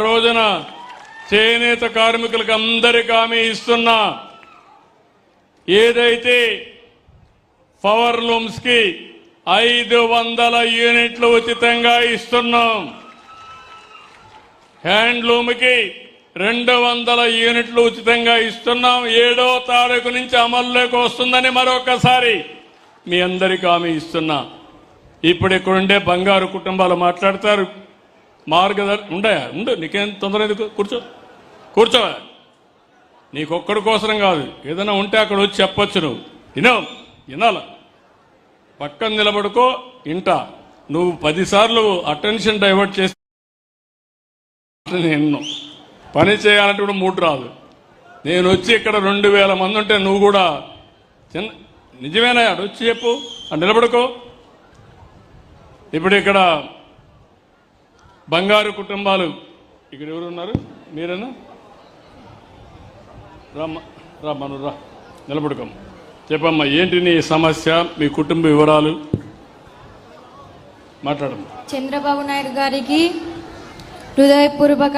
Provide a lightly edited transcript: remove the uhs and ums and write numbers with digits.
రోజున చేనేత కార్మికులకు అందరికీ హామీ ఇస్తున్నా, ఏదైతే పవర్ లూమ్స్ కి 500 యూనిట్లు ఉచితంగా ఇస్తున్నాం, హ్యాండ్లూమ్ కి 200 యూనిట్లు ఉచితంగా ఇస్తున్నాం. 7వ తారీఖు నుంచి అమల్లోకి వస్తుందని మరొకసారి మీ అందరికీ హామీ ఇస్తున్నా. ఇప్పుడు ఇక్కడుండే బంగారు కుటుంబాలు మాట్లాడతారు. ఉండు, నీకేం తొందర ఎందుకు? కూర్చో. నీకొక్కడి కోసం కాదు, ఏదైనా ఉంటే అక్కడ వచ్చి చెప్పొచ్చు. నువ్వు వినాల, పక్కన నిలబడుకో. ఇంటా నువ్వు 10 సార్లు అటెన్షన్ డైవర్ట్ చేసి నేను పని చేయాలంటే కూడా మూడు రాదు. నేను వచ్చి ఇక్కడ 2000 మంది ఉంటే నువ్వు కూడా నిజమేనా? వచ్చి చెప్పు, నిలబడుకో. ఇప్పుడు ఇక్కడ బంగారు కుటుంబాలు ఇక్కడ ఎవరు ఉన్నారు? మీరేనా? రా నిలబడుకోమ్మ. చెప్పమ్మా, ఏంటి నీ సమస్య, మీ కుటుంబ వివరాలు మాట్లాడమ్మా. చంద్రబాబు నాయుడు గారికి హృదయపూర్వక